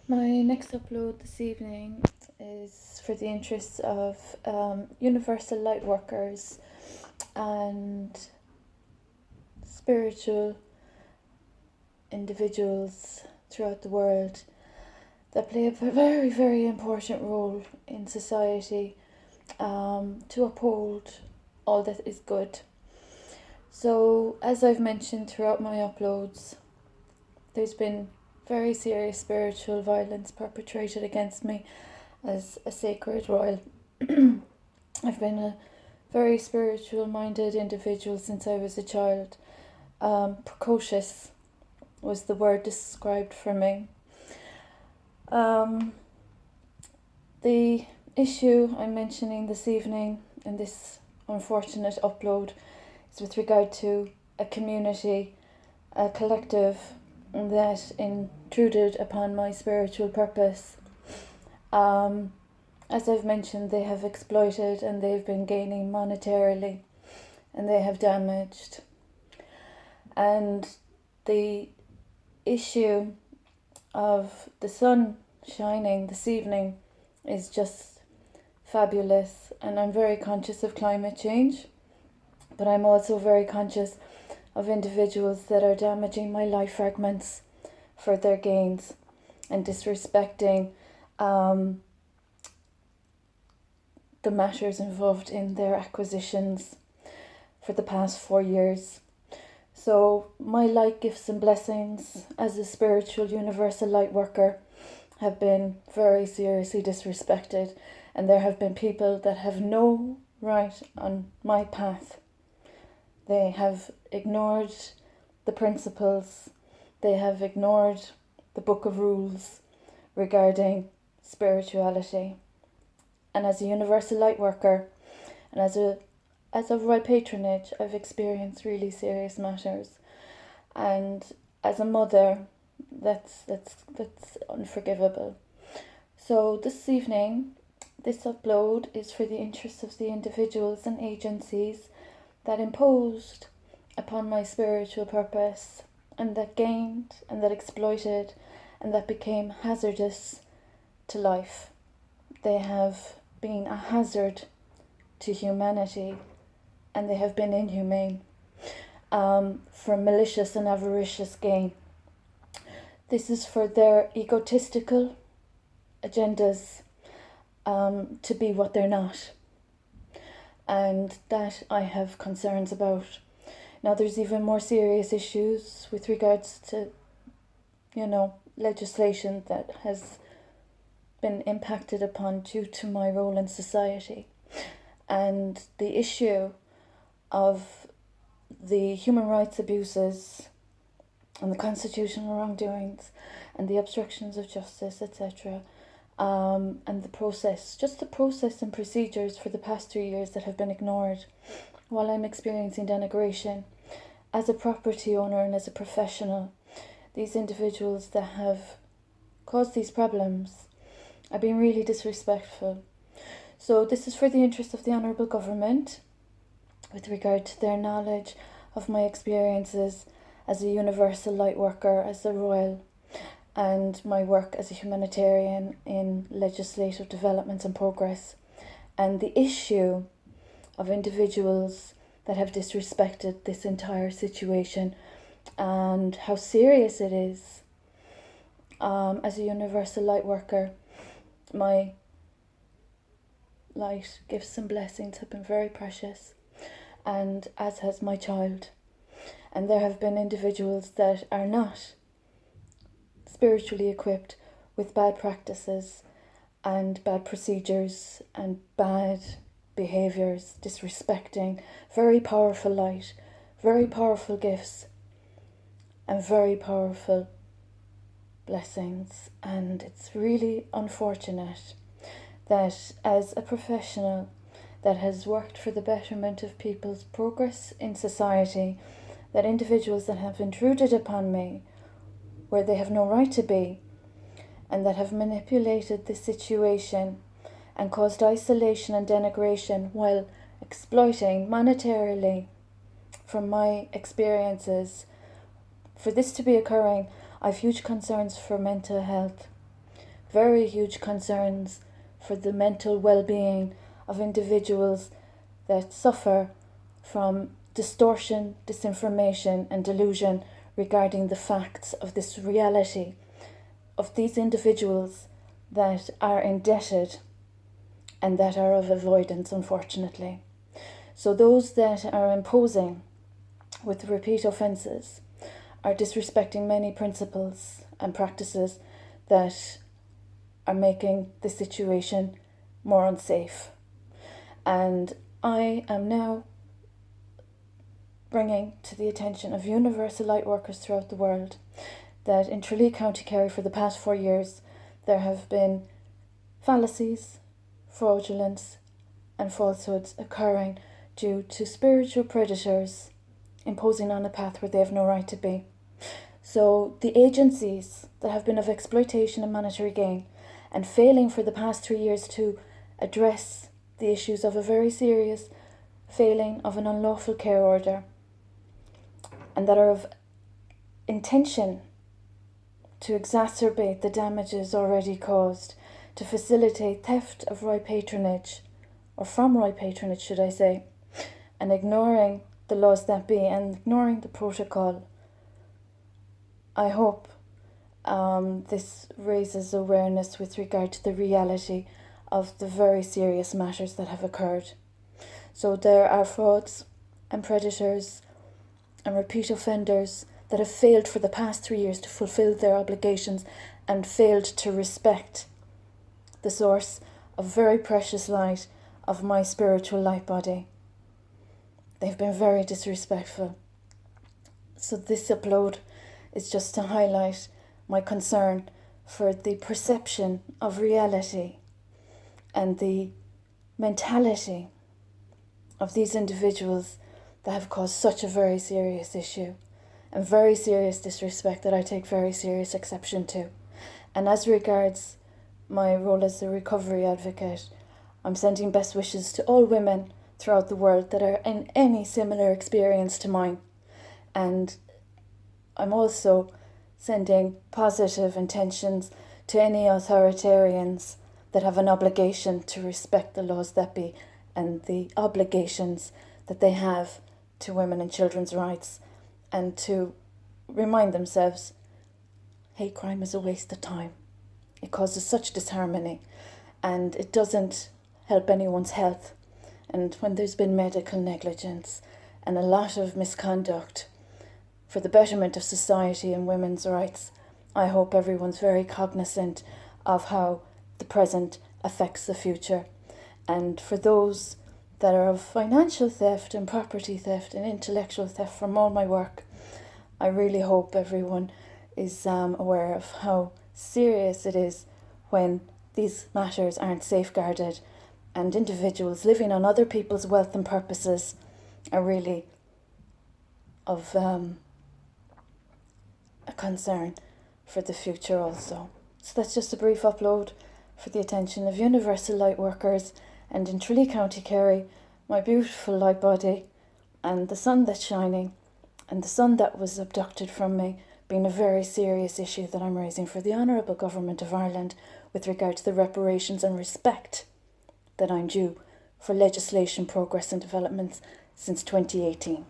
My next upload this evening is for the interests of universal light workers and spiritual individuals throughout the world that play a very, very important role in society to uphold all that is good. So, as I've mentioned throughout my uploads, there's been very serious spiritual violence perpetrated against me as a sacred royal. I've been a very spiritual minded individual since I was a child. Precocious was the word described for me. The issue I'm mentioning this evening in this unfortunate upload is with regard to a community, a collective that intruded upon my spiritual purpose. As I've mentioned, they have exploited and they've been gaining monetarily and they have damaged. And the issue of the sun shining this evening is just fabulous, and I'm very conscious of climate change, but I'm also very conscious of individuals that are damaging my life fragments for their gains and disrespecting the matters involved in their acquisitions for the past 4 years. So my light gifts and blessings as a spiritual universal light worker have been very seriously disrespected, and there have been people that have no right on my path. They have ignored the principles, they have ignored the book of rules regarding spirituality. And as a universal light worker and as a royal patronage, I've experienced really serious matters. And as a mother, that's unforgivable. So this evening, this upload is for the interests of the individuals and agencies that imposed upon my spiritual purpose and that gained and that exploited and that became hazardous to life. They have been a hazard to humanity and they have been inhumane for malicious and avaricious gain. This is for their egotistical agendas to be what they're not. And that I have concerns about. Now there's even more serious issues with regards to, legislation that has been impacted upon due to my role in society. And the issue of the human rights abuses and the constitutional wrongdoings and the obstructions of justice, etc., and the process and procedures for the past 3 years that have been ignored while I'm experiencing denigration as a property owner and as a professional. These individuals that have caused these problems are being really disrespectful. So this is for the interest of the Honourable Government with regard to their knowledge of my experiences as a universal light worker, as a royal, and my work as a humanitarian in legislative development and progress, and the issue of individuals that have disrespected this entire situation and how serious it is. As a universal light worker, my light gifts and blessings have been very precious, and as has my child. And there have been individuals that are not spiritually equipped with bad practices and bad procedures and bad behaviours, disrespecting very powerful light, very powerful gifts and very powerful blessings. And it's really unfortunate that as a professional that has worked for the betterment of people's progress in society, that individuals that have intruded upon me where they have no right to be, and that have manipulated the situation and caused isolation and denigration while exploiting monetarily from my experiences. For this to be occurring, I have huge concerns for mental health. very huge concerns for the mental well-being of individuals that suffer from distortion, disinformation and delusion regarding the facts of this reality of these individuals that are indebted and that are of avoidance, unfortunately. So those that are imposing with repeat offences are disrespecting many principles and practices that are making the situation more unsafe. And I am now bringing to the attention of universal light workers throughout the world that in Tralee, County Kerry, for the past 4 years, there have been fallacies, fraudulence and falsehoods occurring due to spiritual predators imposing on a path where they have no right to be. So the agencies that have been of exploitation and monetary gain and failing for the past 3 years to address the issues of a very serious failing of an unlawful care order and that are of intention to exacerbate the damages already caused, to facilitate theft of royal patronage, or from royal patronage should I say, and ignoring the laws that be and ignoring the protocol. I hope this raises awareness with regard to the reality of the very serious matters that have occurred. So there are frauds and predators and repeat offenders that have failed for the past 3 years to fulfill their obligations and failed to respect the source of very precious light of my spiritual light body. They've been very disrespectful. So this upload is just to highlight my concern for the perception of reality and the mentality of these individuals that have caused such a very serious issue and very serious disrespect that I take very serious exception to. And as regards my role as a recovery advocate, I'm sending best wishes to all women throughout the world that are in any similar experience to mine. And I'm also sending positive intentions to any authoritarians that have an obligation to respect the laws that be and the obligations that they have to women and children's rights, and to remind themselves hate crime is a waste of time. It causes such disharmony and it doesn't help anyone's health. And when there's been medical negligence and a lot of misconduct for the betterment of society and women's rights, I hope everyone's very cognizant of how the present affects the future. And for those that are of financial theft and property theft and intellectual theft from all my work, I really hope everyone is aware of how serious it is when these matters aren't safeguarded and individuals living on other people's wealth and purposes are really of a concern for the future also. So that's just a brief upload for the attention of universal light workers, and in Tralee, County Kerry, my beautiful light body and the sun that's shining and the son that was abducted from me being a very serious issue that I'm raising for the Honourable Government of Ireland with regard to the reparations and respect that I'm due for legislation, progress and developments since 2018.